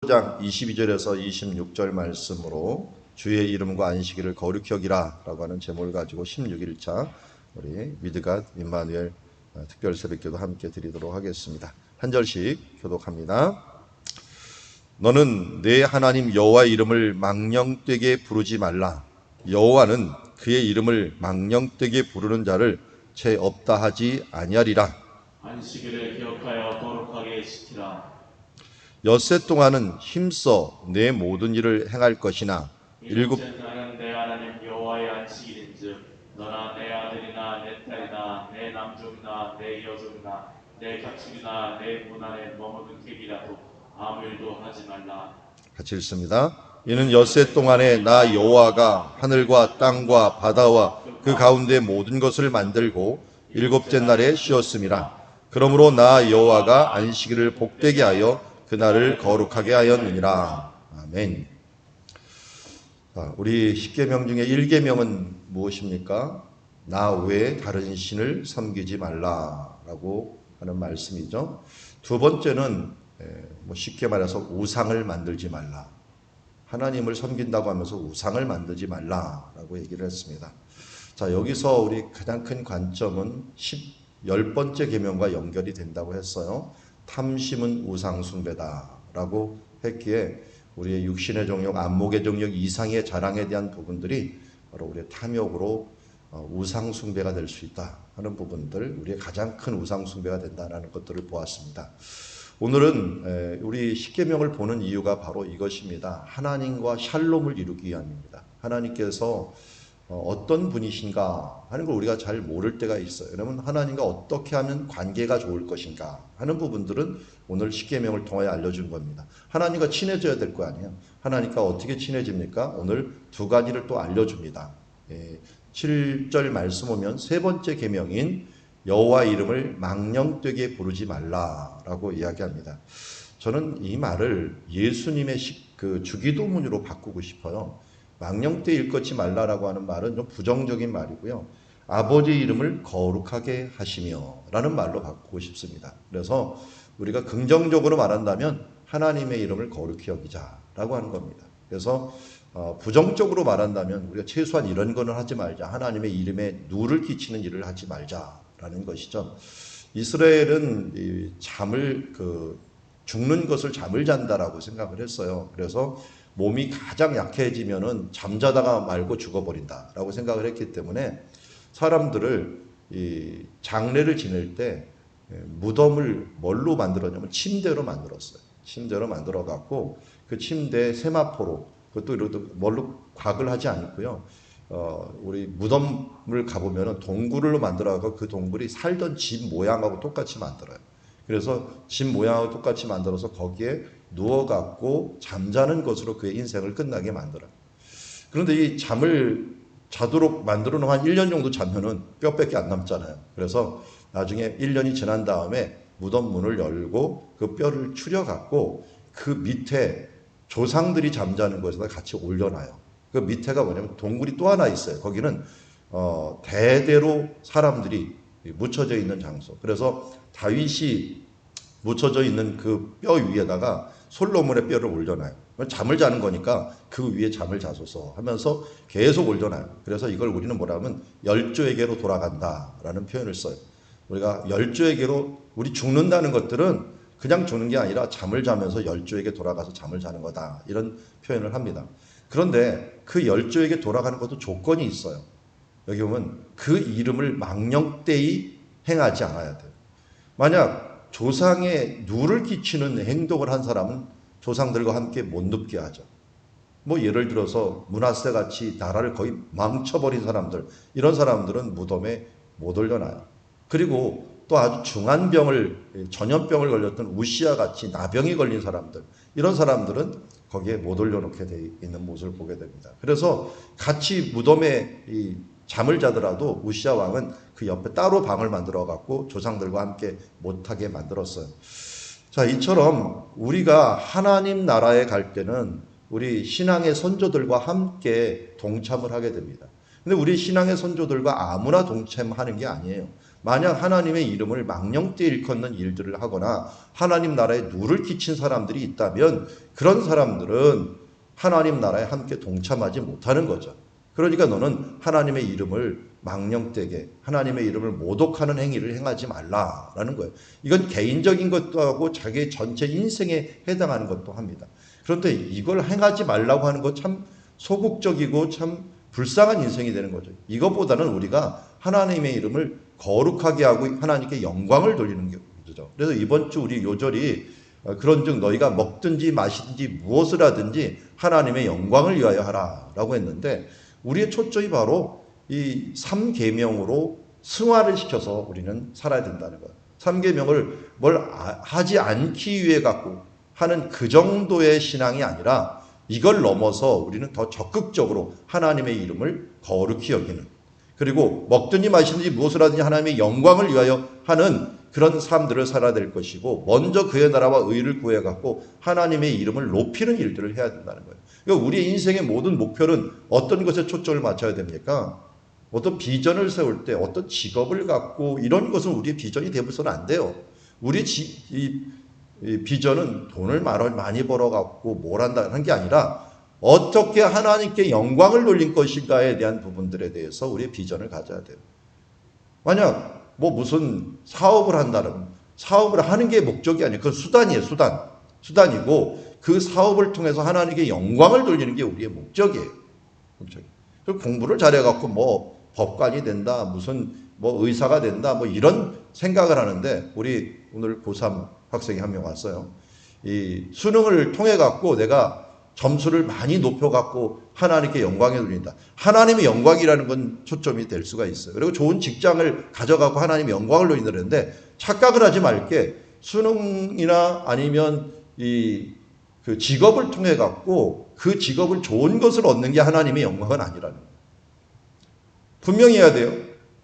장 22절에서 26절 말씀으로 주의 이름과 안식일을 거룩히 여기라 라고 하는 제목을 가지고 16일차 우리 위드갓 임마누엘 특별 새벽기도 함께 드리도록 하겠습니다. 한 절씩 교독합니다. 너는 내 하나님 여호와의 이름을 망령되게 부르지 말라. 여호와는 그의 이름을 망령되게 부르는 자를 죄 없다 하지 아니하리라. 안식일을 기억하여 거룩하게 지키라. 엿새 동안은 힘써 내 모든 일을 행할 것이나 일곱째 날은 내 하나님 여호와의 안식일인즉 너나 내 아들이나 내 딸이나 내 남종이나 내 여종이나 내 가축이나 내 문 안에 머무는 객이라도 아무 일도 하지 말라. 같이 읽습니다. 이는 엿새 동안에 나 여호와가 하늘과 땅과 바다와 그 가운데 모든 것을 만들고 일곱째 날에 쉬었음이라. 그러므로 나 여호와가 안식일을 복되게 하여 그날을 거룩하게 하였느니라. 아멘. 우리 10계명 중에 1계명은 무엇입니까? 나 외에 다른 신을 섬기지 말라라고 하는 말씀이죠. 두 번째는 쉽게 말해서 우상을 만들지 말라. 하나님을 섬긴다고 하면서 우상을 만들지 말라라고 얘기를 했습니다. 자, 여기서 우리 가장 큰 관점은 10번째 계명과 연결이 된다고 했어요. 탐심은 우상 숭배다라고 했기에 우리의 육신의 정욕, 안목의 정욕 이상의 자랑에 대한 부분들이 바로 우리의 탐욕으로 우상 숭배가 될 수 있다 하는 부분들, 우리의 가장 큰 우상 숭배가 된다는 것들을 보았습니다. 오늘은 우리 십계명을 보는 이유가 바로 이것입니다. 하나님과 샬롬을 이루기 위함입니다. 하나님께서 어떤 분이신가 하는 걸 우리가 잘 모를 때가 있어요. 여러분, 하나님과 어떻게 하면 관계가 좋을 것인가 하는 부분들은 오늘 십계명을 통하여 알려준 겁니다. 하나님과 친해져야 될 거 아니에요. 하나님과 어떻게 친해집니까? 오늘 두 가지를 또 알려줍니다. 7절 말씀 오면 세 번째 계명인 여호와 이름을 망령되게 부르지 말라라고 이야기합니다. 저는 이 말을 예수님의 주기도문으로 바꾸고 싶어요. 망령되 일컫지 말라라고 하는 말은 좀 부정적인 말이고요. 아버지 이름을 거룩하게 하시며 라는 말로 바꾸고 싶습니다. 그래서 우리가 긍정적으로 말한다면 하나님의 이름을 거룩히 여기자라고 하는 겁니다. 그래서 부정적으로 말한다면 우리가 최소한 이런 거는 하지 말자. 하나님의 이름에 누를 끼치는 일을 하지 말자라는 것이죠. 이스라엘은 죽는 것을 잠을 잔다라고 생각을 했어요. 그래서 몸이 가장 약해지면은 잠자다가 말고 죽어버린다라고 생각을 했기 때문에 사람들을 이 장례를 지낼 때 무덤을 뭘로 만들었냐면 침대로 만들었어요. 침대로 만들어 갖고 그 침대에 세마포로, 그것도 이렇게 뭘로 곽을 하지 않고요. 우리 무덤을 가보면은 동굴로 만들어 갖고 그 동굴이 살던 집 모양하고 똑같이 만들어요. 그래서 집 모양하고 똑같이 만들어서 거기에 누워갖고 잠자는 것으로 그의 인생을 끝나게 만들어요. 그런데 이 잠을 자도록 만들어 놓은 한 1년 정도 자면은 뼈밖에 안 남잖아요. 그래서 나중에 1년이 지난 다음에 무덤 문을 열고 그 뼈를 추려갖고 그 밑에 조상들이 잠자는 곳에다 같이 올려놔요. 그 밑에가 뭐냐면 동굴이 또 하나 있어요. 거기는 대대로 사람들이 묻혀져 있는 장소. 그래서 다윗이 묻혀져 있는 그 뼈 위에다가 솔로몬의 뼈를 올려놔요. 잠을 자는 거니까 그 위에 잠을 자소서 하면서 계속 올려놔요. 그래서 이걸 우리는 뭐라 하면 열조에게로 돌아간다라는 표현을 써요. 우리가 열조에게로, 우리 죽는다는 것들은 그냥 죽는 게 아니라 잠을 자면서 열조에게 돌아가서 잠을 자는 거다, 이런 표현을 합니다. 그런데 그 열조에게 돌아가는 것도 조건이 있어요. 여기 보면 그 이름을 망령되이 행하지 않아야 돼요. 만약 조상에 누를 끼치는 행동을 한 사람은 조상들과 함께 못 눕게 하죠. 예를 들어서 므낫세 같이 나라를 거의 망쳐버린 사람들, 이런 사람들은 무덤에 못 올려놔요. 그리고 또 아주 중한 병을, 전염병을 걸렸던 우시아 같이 나병이 걸린 사람들, 이런 사람들은 거기에 못 올려놓게 돼 있는 모습을 보게 됩니다. 그래서 같이 무덤에 잠을 자더라도 우시아 왕은 그 옆에 따로 방을 만들어 갖고 조상들과 함께 못하게 만들었어요. 자, 이처럼 우리가 하나님 나라에 갈 때는 우리 신앙의 선조들과 함께 동참을 하게 됩니다. 근데 우리 신앙의 선조들과 아무나 동참하는 게 아니에요. 만약 하나님의 이름을 망령되이 일컫는 일들을 하거나 하나님 나라에 누를 끼친 사람들이 있다면 그런 사람들은 하나님 나라에 함께 동참하지 못하는 거죠. 그러니까 너는 하나님의 이름을 망령되게 하나님의 이름을 모독하는 행위를 행하지 말라라는 거예요. 이건 개인적인 것도 하고 자기 전체 인생에 해당하는 것도 합니다. 그런데 이걸 행하지 말라고 하는 거 참 소극적이고 참 불쌍한 인생이 되는 거죠. 이것보다는 우리가 하나님의 이름을 거룩하게 하고 하나님께 영광을 돌리는 게 거죠. 그래서 이번 주 우리 요절이 그런즉 너희가 먹든지 마시든지 무엇을 하든지 하나님의 영광을 위하여 하라라고 했는데 우리의 초점이 바로 이 3계명으로 승화를 시켜서 우리는 살아야 된다는 거예요. 3계명을 뭘 하지 않기 위해 갖고 하는 그 정도의 신앙이 아니라 이걸 넘어서 우리는 더 적극적으로 하나님의 이름을 거룩히 여기는, 그리고 먹든지 마시든지 무엇을 하든지 하나님의 영광을 위하여 하는 그런 삶들을 살아야 될 것이고, 먼저 그의 나라와 의를 구해 갖고 하나님의 이름을 높이는 일들을 해야 된다는 거예요. 그러니까 우리의 인생의 모든 목표는 어떤 것에 초점을 맞춰야 됩니까? 어떤 비전을 세울 때 어떤 직업을 갖고 이런 것은 우리의 비전이 되어서는 안 돼요. 우리 이 비전은 돈을 많이 벌어갖고 뭘 한다는 게 아니라 어떻게 하나님께 영광을 돌린 것인가에 대한 부분들에 대해서 우리의 비전을 가져야 돼요. 만약 무슨 사업을 한다면 사업을 하는 게 목적이 아니에요. 그건 수단이에요. 수단이고 그 사업을 통해서 하나님께 영광을 돌리는 게 우리의 목적이에요. 공부를 잘해갖고 법관이 된다, 무슨 의사가 된다, 이런 생각을 하는데, 우리 오늘 고3 학생이 한 명 왔어요. 이 수능을 통해 갖고 내가 점수를 많이 높여 갖고 하나님께 영광에 돌린다. 하나님의 영광이라는 건 초점이 될 수가 있어요. 그리고 좋은 직장을 가져가고 하나님의 영광을 돌린다 그랬는데, 착각을 하지 말게 수능이나 아니면 그 직업을 통해 갖고 그 직업을 좋은 것을 얻는 게 하나님의 영광은 아니라는 거예요. 분명히 해야 돼요.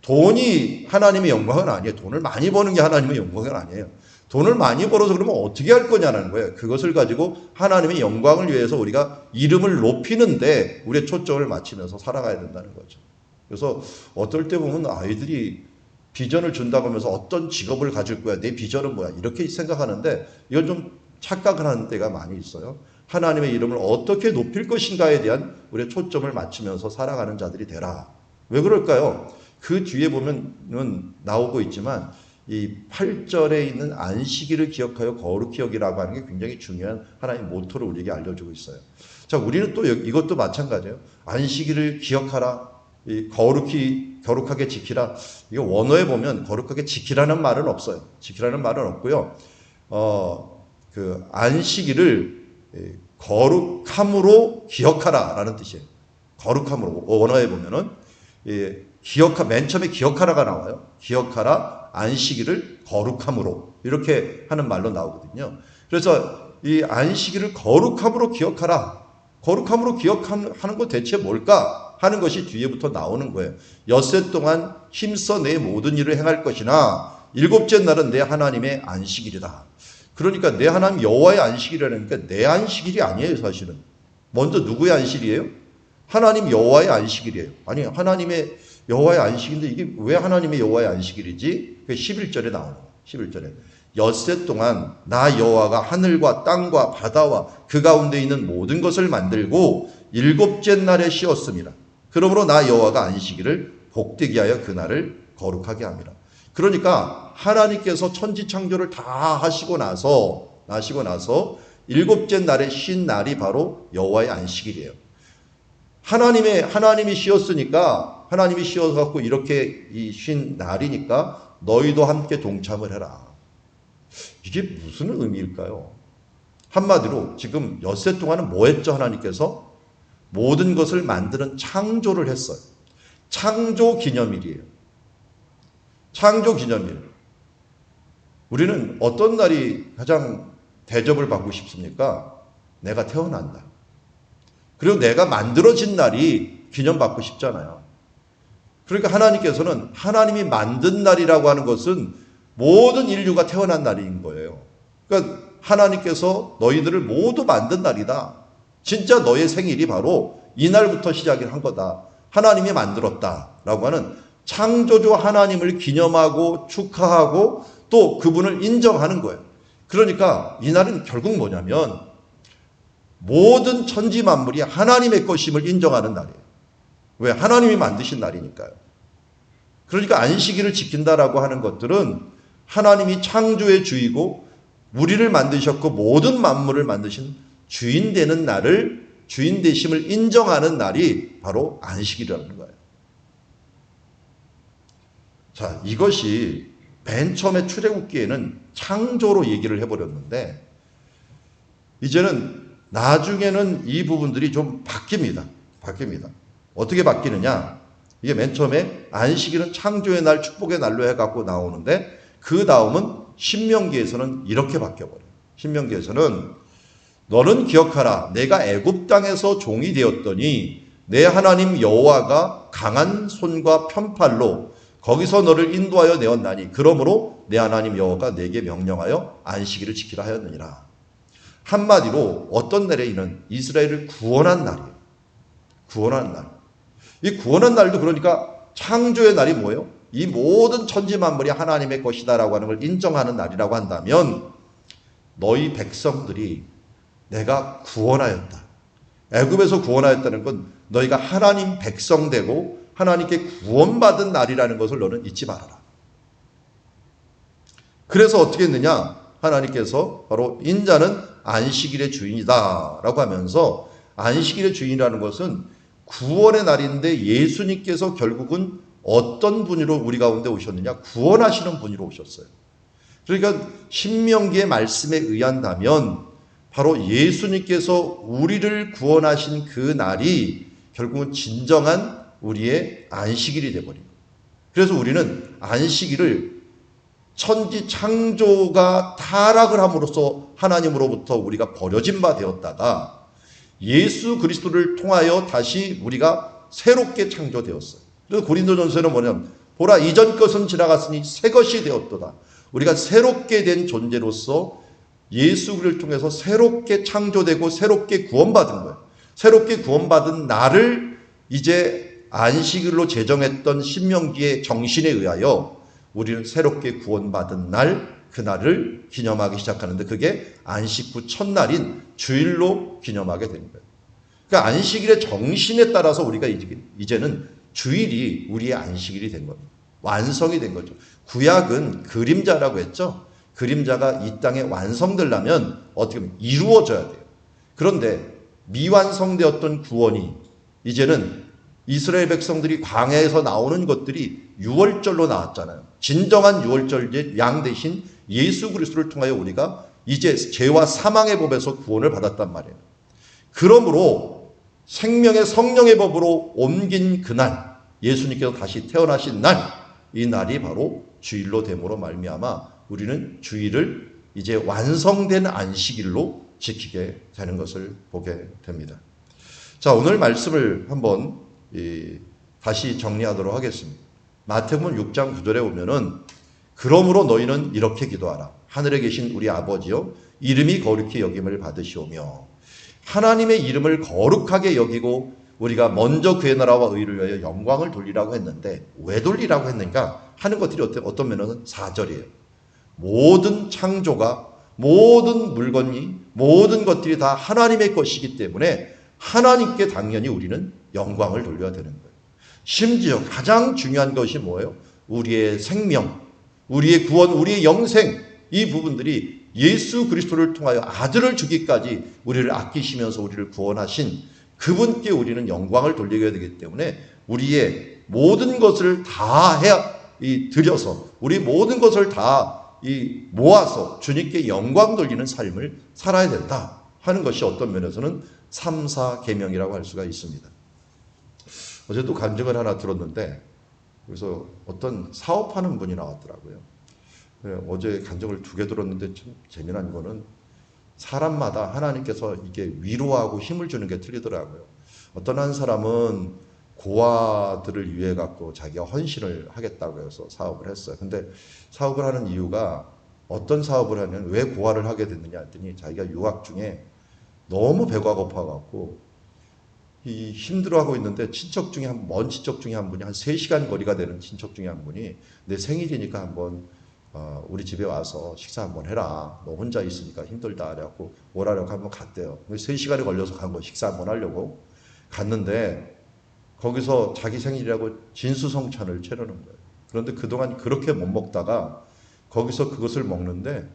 돈이 하나님의 영광은 아니에요. 돈을 많이 버는 게 하나님의 영광은 아니에요. 돈을 많이 벌어서 그러면 어떻게 할 거냐는 거예요. 그것을 가지고 하나님의 영광을 위해서 우리가 이름을 높이는데 우리의 초점을 맞추면서 살아가야 된다는 거죠. 그래서 어떨 때 보면 아이들이 비전을 준다고 하면서 어떤 직업을 가질 거야, 내 비전은 뭐야, 이렇게 생각하는데 이건 좀 착각을 하는 때가 많이 있어요. 하나님의 이름을 어떻게 높일 것인가에 대한 우리의 초점을 맞추면서 살아가는 자들이 되라. 왜 그럴까요? 그 뒤에 보면은 나오고 있지만 이 8절에 있는 안식일을 기억하여 거룩히 여기라고 하는 게 굉장히 중요한 하나의 모토를 우리에게 알려주고 있어요. 자, 우리는 또 이것도 마찬가지예요. 안식일을 기억하라, 거룩하게 지키라. 이거 원어에 보면 거룩하게 지키라는 말은 없어요. 지키라는 말은 없고요. 그 안식일을 거룩함으로 기억하라라는 뜻이에요. 거룩함으로 원어에 보면은 맨 처음에 기억하라가 나와요. 기억하라, 안식일을 거룩함으로, 이렇게 하는 말로 나오거든요. 그래서 이 안식일을 거룩함으로 기억하라. 거룩함으로 기억하는 것 대체 뭘까 하는 것이 뒤에부터 나오는 거예요. 엿새 동안 힘써 내 모든 일을 행할 것이나 일곱째 날은 내 하나님의 안식일이다. 그러니까 내 하나님 여호와의 안식일이라니까 내 안식일이 아니에요. 사실은 먼저 누구의 안식일이에요? 하나님 여호와의 안식일이에요. 아니, 하나님의 여호와의 안식인데 이게 왜 하나님의 여호와의 안식일이지? 그 11절에 나오는 거예요. 11절에 엿새 동안 나 여호와가 하늘과 땅과 바다와 그 가운데 있는 모든 것을 만들고 일곱째 날에 쉬었습니다. 그러므로 나 여호와가 안식일을 복되게 하여 그날을 거룩하게 합니다. 그러니까 하나님께서 천지 창조를 다 하시고 나서 일곱째 날에 쉰 날이 바로 여호와의 안식일이에요. 하나님이 쉬었으니까, 하나님이 쉬어갖고 이렇게 이 쉰 날이니까 너희도 함께 동참을 해라. 이게 무슨 의미일까요? 한마디로 지금 엿새 동안은 뭐 했죠? 하나님께서 모든 것을 만드는 창조를 했어요. 창조 기념일이에요. 창조 기념일. 우리는 어떤 날이 가장 대접을 받고 싶습니까? 내가 태어난다. 그리고 내가 만들어진 날이 기념받고 싶잖아요. 그러니까 하나님께서는 하나님이 만든 날이라고 하는 것은 모든 인류가 태어난 날인 거예요. 그러니까 하나님께서 너희들을 모두 만든 날이다. 진짜 너의 생일이 바로 이날부터 시작을 한 거다. 하나님이 만들었다라고 하는 창조주 하나님을 기념하고 축하하고 또 그분을 인정하는 거예요. 그러니까 이날은 결국 뭐냐면 모든 천지 만물이 하나님의 것임을 인정하는 날이에요. 왜? 하나님이 만드신 날이니까요. 그러니까 안식일을 지킨다라고 하는 것들은 하나님이 창조의 주이고 우리를 만드셨고 모든 만물을 만드신 주인 되는 날을, 주인 되심을 인정하는 날이 바로 안식일이라는 거예요. 자, 이것이 맨 처음에 출애굽기에는 창조로 얘기를 해버렸는데 이제는 나중에는 이 부분들이 좀 바뀝니다. 어떻게 바뀌느냐? 이게 맨 처음에 안식일은 창조의 날, 축복의 날로 해갖고 나오는데 그 다음은 신명기에서는 이렇게 바뀌어버려요. 신명기에서는 너는 기억하라. 내가 애굽 땅에서 종이 되었더니 내 하나님 여호와가 강한 손과 편팔로 거기서 너를 인도하여 내었나니 그러므로 내 하나님 여호와가 내게 명령하여 안식일을 지키라 하였느니라. 한마디로 어떤 날에 이는 이스라엘을 구원한 날이에요. 구원한 날. 이 구원한 날도 그러니까 창조의 날이 뭐예요? 이 모든 천지 만물이 하나님의 것이다라고 하는 걸 인정하는 날이라고 한다면 너희 백성들이 내가 구원하였다. 애굽에서 구원하였다는 건 너희가 하나님 백성 되고 하나님께 구원받은 날이라는 것을 너는 잊지 말아라. 그래서 어떻게 했느냐? 하나님께서 바로 인자는 안식일의 주인이다 라고 하면서 안식일의 주인이라는 것은 구원의 날인데 예수님께서 결국은 어떤 분으로 우리 가운데 오셨느냐? 구원하시는 분으로 오셨어요. 그러니까 신명기의 말씀에 의한다면 바로 예수님께서 우리를 구원하신 그 날이 결국은 진정한 우리의 안식일이 되어버린 거예요. 그래서 우리는 안식일을 천지 창조가 타락을 함으로써 하나님으로부터 우리가 버려진 바 되었다가 예수 그리스도를 통하여 다시 우리가 새롭게 창조되었어요. 그래서 고린도전서는 뭐냐면 보라 이전 것은 지나갔으니 새 것이 되었도다. 우리가 새롭게 된 존재로서 예수 그리스도를 통해서 새롭게 창조되고 새롭게 구원받은 거예요. 새롭게 구원받은 날을 이제 안식일로 제정했던 신명기의 정신에 의하여 우리는 새롭게 구원받은 날, 그날을 기념하기 시작하는데 그게 안식 후 첫날인 주일로 기념하게 된 거예요. 그러니까 안식일의 정신에 따라서 우리가 이제는 주일이 우리의 안식일이 된 겁니다. 완성이 된 거죠. 구약은 그림자라고 했죠. 그림자가 이 땅에 완성되려면 어떻게 보면 이루어져야 돼요. 그런데 미완성되었던 구원이 이제는 이스라엘 백성들이 광야에서 나오는 것들이 유월절로 나왔잖아요. 진정한 유월절 양 대신 예수 그리스도를 통하여 우리가 이제 죄와 사망의 법에서 구원을 받았단 말이에요. 그러므로 생명의 성령의 법으로 옮긴 그날, 예수님께서 다시 태어나신 날, 이 날이 바로 주일로 됨으로 말미암아 우리는 주일을 이제 완성된 안식일로 지키게 되는 것을 보게 됩니다. 자, 오늘 말씀을 한번 다시 정리하도록 하겠습니다. 마태복음 6장 9절에 보면은 그러므로 너희는 이렇게 기도하라. 하늘에 계신 우리 아버지여 이름이 거룩히 여김을 받으시오며 하나님의 이름을 거룩하게 여기고 우리가 먼저 그의 나라와 의를 위하여 영광을 돌리라고 했는데 왜 돌리라고 했는가 하는 것들이 어떤 면은 4절이에요. 모든 창조가 모든 물건이 모든 것들이 다 하나님의 것이기 때문에 하나님께 당연히 우리는 영광을 돌려야 되는 거예요. 심지어 가장 중요한 것이 뭐예요? 우리의 생명, 우리의 구원, 우리의 영생 이 부분들이 예수 그리스도를 통하여 아들을 주기까지 우리를 아끼시면서 우리를 구원하신 그분께 우리는 영광을 돌리게 되기 때문에 우리의 모든 것을 다 드려서 우리 모든 것을 다 모아서 주님께 영광 돌리는 삶을 살아야 된다 하는 것이 어떤 면에서는 3, 4 계명이라고 할 수가 있습니다. 어제도 간증을 하나 들었는데 그래서 어떤 사업하는 분이 나왔더라고요. 어제 간증을 2개 들었는데 참 재미난 거는 사람마다 하나님께서 이게 위로하고 힘을 주는 게 틀리더라고요. 어떤 한 사람은 고아들을 위해 갖고 자기가 헌신을 하겠다고 해서 사업을 했어요. 근데 사업을 하는 이유가 어떤 사업을 하면 왜 고아를 하게 됐느냐 했더니 자기가 유학 중에 너무 배가 고파 갖고 이 힘들어하고 있는데 먼 친척 중에 한 분이 한 3시간 거리가 되는 친척 중에 한 분이 내 생일이니까 한번 우리 집에 와서 식사 한번 해라. 너 혼자 있으니까 힘들다. 그래갖고 오라려고 한번 갔대요. 3시간이 걸려서 간 거 식사 한번 하려고 갔는데 거기서 자기 생일이라고 진수성찬을 차려놓은 거예요. 그런데 그동안 그렇게 못 먹다가 거기서 그것을 먹는데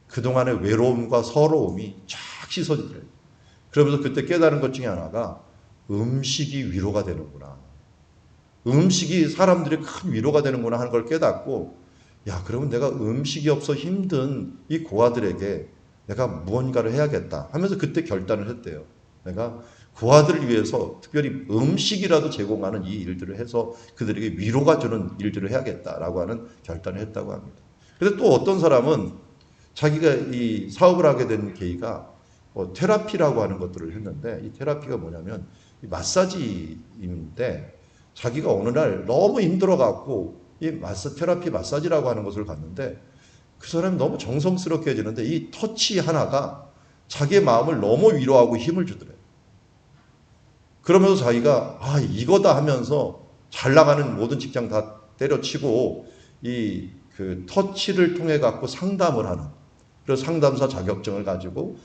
그동안의 외로움과 서러움이 쫙 씻어지더래요. 그러면서 그때 깨달은 것 중에 하나가 음식이 위로가 되는구나. 음식이 사람들의 큰 위로가 되는구나 하는 걸 깨닫고, 야, 그러면 내가 음식이 없어 힘든 이 고아들에게 내가 무언가를 해야겠다 하면서 그때 결단을 했대요. 내가 고아들을 위해서 특별히 음식이라도 제공하는 이 일들을 해서 그들에게 위로가 주는 일들을 해야겠다라고 하는 결단을 했다고 합니다. 근데 또 어떤 사람은 자기가 이 사업을 하게 된 계기가 테라피라고 하는 것들을 했는데, 이 테라피가 뭐냐면 마사지인데 자기가 어느 날 너무 힘들어갖고 이 테라피 마사지라고 하는 것을 갔는데 그 사람이 너무 정성스럽게 해지는데 이 터치 하나가 자기의 마음을 너무 위로하고 힘을 주더래요. 그러면서 자기가 이거다 하면서 잘 나가는 모든 직장 다 때려치고 그 터치를 통해 갖고 상담을 하는, 그래서 상담사 자격증을 가지고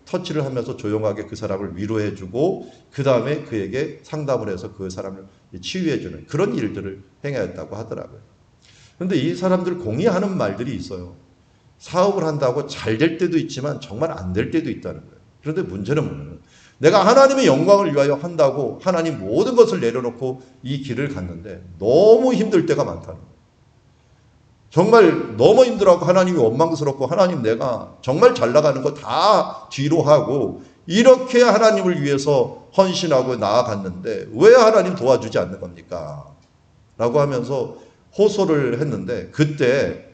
터치를 하면서 조용하게 그 사람을 위로해주고 그 다음에 그에게 상담을 해서 그 사람을 치유해주는 그런 일들을 행하였다고 하더라고요. 그런데 이 사람들 공유하는 말들이 있어요. 사업을 한다고 잘 될 때도 있지만 정말 안 될 때도 있다는 거예요. 그런데 문제는 뭐냐면 내가 하나님의 영광을 위하여 한다고 하나님 모든 것을 내려놓고 이 길을 갔는데 너무 힘들 때가 많다는 거예요. 정말 너무 힘들어하고 하나님이 원망스럽고 하나님 내가 정말 잘 나가는 거 다 뒤로 하고 이렇게 하나님을 위해서 헌신하고 나아갔는데 왜 하나님 도와주지 않는 겁니까? 라고 하면서 호소를 했는데 그때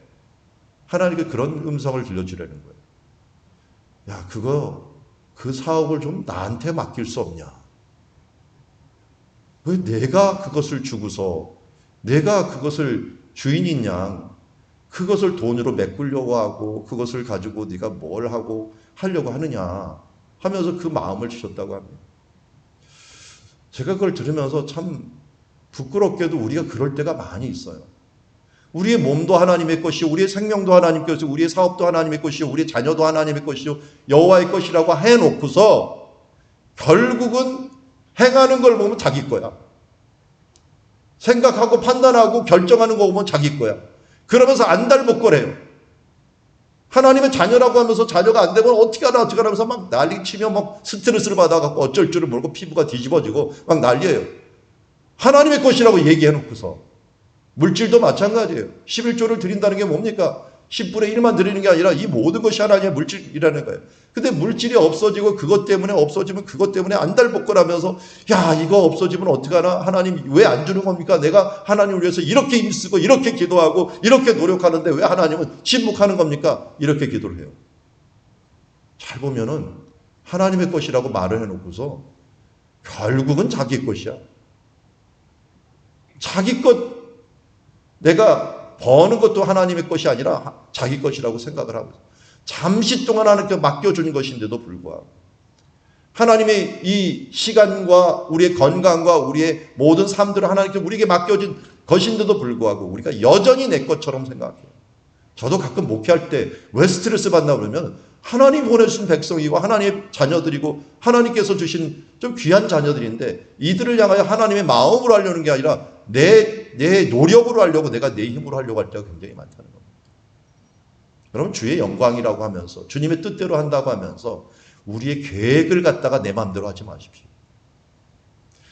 하나님께 그런 음성을 들려주려는 거예요. 야, 그 사업을 좀 나한테 맡길 수 없냐? 왜 내가 그것을 주고서 내가 그것을 주인인 양 그것을 돈으로 메꾸려고 하고 그것을 가지고 네가 뭘 하고 하려고 하느냐 하면서 그 마음을 주셨다고 합니다. 제가 그걸 들으면서 참 부끄럽게도 우리가 그럴 때가 많이 있어요. 우리의 몸도 하나님의 것이요, 우리의 생명도 하나님의 것이요, 우리의 사업도 하나님의 것이요, 우리의 자녀도 하나님의 것이요, 여호와의 것이라고 해놓고서 결국은 행하는 걸 보면 자기 거야. 생각하고 판단하고 결정하는 거 보면 자기 거야. 그러면서 안달복걸해요. 하나님의 자녀라고 하면서 자녀가 안 되면 어떻게 하나 하면서 막 난리치며 막 스트레스를 받아갖고 어쩔 줄을 모르고 피부가 뒤집어지고 막 난리예요. 하나님의 것이라고 얘기해놓고서. 물질도 마찬가지예요. 11조를 드린다는 게 뭡니까? 10분의 1만 드리는 게 아니라 이 모든 것이 하나님의 물질이라는 거예요. 근데 물질이 없어지고 그것 때문에 없어지면 그것 때문에 안달복걸하면서 야, 이거 없어지면 어떡하나? 하나님 왜 안 주는 겁니까? 내가 하나님을 위해서 이렇게 힘쓰고 이렇게 기도하고 이렇게 노력하는데 왜 하나님은 침묵하는 겁니까? 이렇게 기도를 해요. 잘 보면은 하나님의 것이라고 말을 해놓고서 결국은 자기 것이야. 자기 것, 내가 버는 것도 하나님의 것이 아니라 자기 것이라고 생각을 하고 있어요. 잠시 동안 하나님께 맡겨주는 것인데도 불구하고 하나님의 이 시간과 우리의 건강과 우리의 모든 삶들을 하나님께 우리에게 맡겨진 것인데도 불구하고 우리가 여전히 내 것처럼 생각해요. 저도 가끔 목회할 때 왜 스트레스 받나 그러면 하나님 보내주신 백성이고 하나님의 자녀들이고 하나님께서 주신 좀 귀한 자녀들인데 이들을 향하여 하나님의 마음으로 하려는 게 아니라 내 노력으로 하려고 내가 내 힘으로 하려고 할 때가 굉장히 많다는 겁니다. 여러분 주의 영광이라고 하면서 주님의 뜻대로 한다고 하면서 우리의 계획을 갖다가 내 마음대로 하지 마십시오.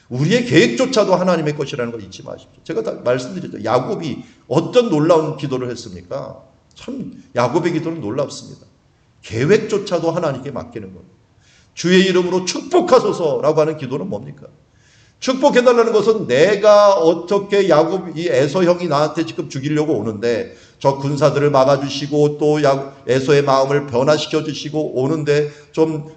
우리의 계획조차도 하나님의 것이라는 걸 잊지 마십시오. 제가 다 말씀드렸죠. 야곱이 어떤 놀라운 기도를 했습니까? 참 야곱의 기도는 놀랍습니다. 계획조차도 하나님께 맡기는 겁니다. 주의 이름으로 축복하소서라고 하는 기도는 뭡니까? 축복해달라는 것은 내가 어떻게 이 에서 형이 나한테 지금 죽이려고 오는데 저 군사들을 막아주시고 또 에서의 마음을 변화시켜 주시고 오는데 좀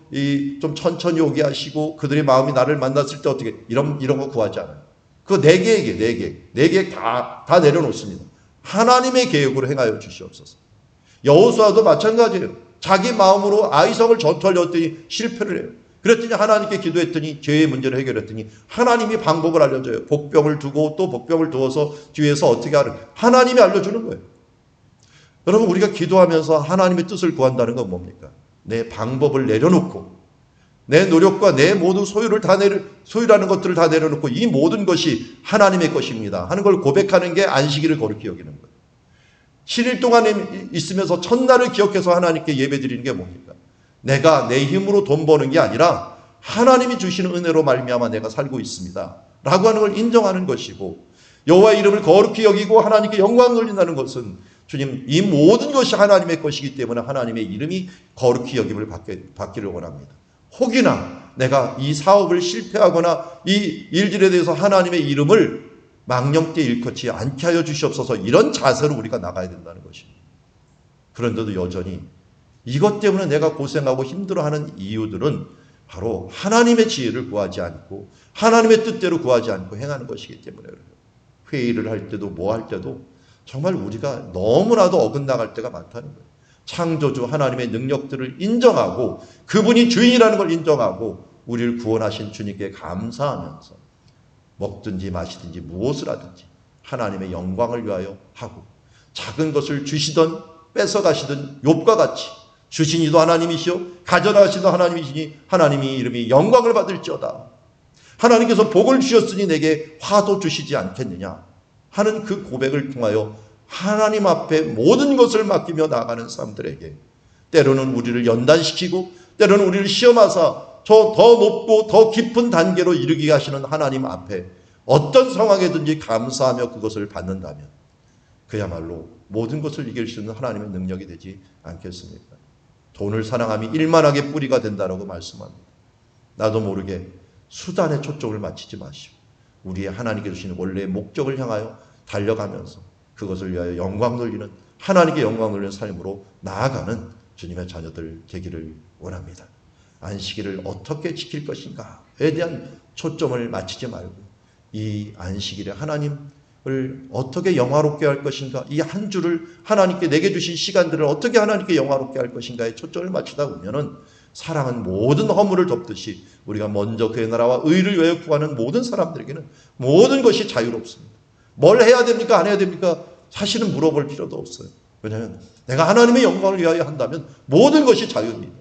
천천히 오게 하시고 그들의 마음이 나를 만났을 때 어떻게 이런 거 구하지 않아요. 그거 내 계획이에요. 내 계획 다 내려놓습니다. 하나님의 계획으로 행하여 주시옵소서. 여호수아도 마찬가지예요. 자기 마음으로 아이성을 전투하려 했더니 실패를 해요. 그랬더니 하나님께 기도했더니 죄의 문제를 해결했더니 하나님이 방법을 알려줘요. 복병을 두고 또 복병을 두어서 뒤에서 어떻게 하는 하나님이 알려주는 거예요. 여러분 우리가 기도하면서 하나님의 뜻을 구한다는 건 뭡니까? 내 방법을 내려놓고 내 노력과 내 모든 소유라는 것들을 다 내려놓고 이 모든 것이 하나님의 것입니다 하는 걸 고백하는 게 안식일을 거룩히 여기는 거예요. 7일 동안 있으면서 첫날을 기억해서 하나님께 예배드리는 게 뭡니까? 내가 내 힘으로 돈 버는 게 아니라 하나님이 주시는 은혜로 말미암아 내가 살고 있습니다 라고 하는 걸 인정하는 것이고, 여호와의 이름을 거룩히 여기고 하나님께 영광 돌린다는 것은 주님 이 모든 것이 하나님의 것이기 때문에 하나님의 이름이 거룩히 여김을 받기를 원합니다. 혹이나 내가 이 사업을 실패하거나 이 일들에 대해서 하나님의 이름을 망령되이 일컫지 않게 하여 주시옵소서, 이런 자세로 우리가 나가야 된다는 것입니다. 그런데도 여전히 이것 때문에 내가 고생하고 힘들어하는 이유들은 바로 하나님의 지혜를 구하지 않고 하나님의 뜻대로 구하지 않고 행하는 것이기 때문에 그래요. 회의를 할 때도 뭐 할 때도 정말 우리가 너무나도 어긋나갈 때가 많다는 거예요. 창조주 하나님의 능력들을 인정하고 그분이 주인이라는 걸 인정하고 우리를 구원하신 주님께 감사하면서 먹든지 마시든지 무엇을 하든지 하나님의 영광을 위하여 하고, 작은 것을 주시던 뺏어가시던 욥과 같이 주신 이도 하나님이시오 가져나가시도 하나님이시니 하나님이 이름이 영광을 받을지어다. 하나님께서 복을 주셨으니 내게 화도 주시지 않겠느냐 하는 그 고백을 통하여 하나님 앞에 모든 것을 맡기며 나아가는 사람들에게 때로는 우리를 연단시키고 때로는 우리를 시험하사 저 더 높고 더 깊은 단계로 이르게 하시는 하나님 앞에 어떤 상황에든지 감사하며 그것을 받는다면 그야말로 모든 것을 이길 수 있는 하나님의 능력이 되지 않겠습니까? 돈을 사랑함이 일만하게 뿌리가 된다라고 말씀합니다. 나도 모르게 수단에 초점을 맞추지 마시고 우리의 하나님께 주시는 원래의 목적을 향하여 달려가면서 그것을 위하여 영광 돌리는, 하나님께 영광 돌리는 삶으로 나아가는 주님의 자녀들 되기를 원합니다. 안식일을 어떻게 지킬 것인가에 대한 초점을 맞추지 말고 이 안식일에 하나님을 어떻게 영화롭게 할 것인가, 이 한 주를 하나님께 내게 주신 시간들을 어떻게 하나님께 영화롭게 할 것인가에 초점을 맞추다 보면은 사랑은 모든 허물을 덮듯이 우리가 먼저 그의 나라와 의를 위하여 구하는 모든 사람들에게는 모든 것이 자유롭습니다. 뭘 해야 됩니까? 안 해야 됩니까? 사실은 물어볼 필요도 없어요. 왜냐하면 내가 하나님의 영광을 위하여 한다면 모든 것이 자유입니다.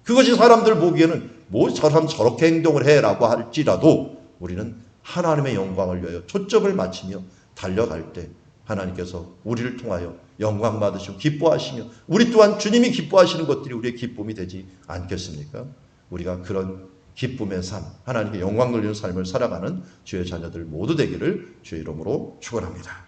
그것이 사람들 보기에는 뭐 저 사람 저렇게 행동을 해라고 할지라도 우리는 하나님의 영광을 위하여 초점을 맞추며 달려갈 때 하나님께서 우리를 통하여 영광 받으시고 기뻐하시며 우리 또한 주님이 기뻐하시는 것들이 우리의 기쁨이 되지 않겠습니까? 우리가 그런 기쁨의 삶, 하나님께 영광 돌리는 삶을 살아가는 주의 자녀들 모두 되기를 주의 이름으로 축원합니다.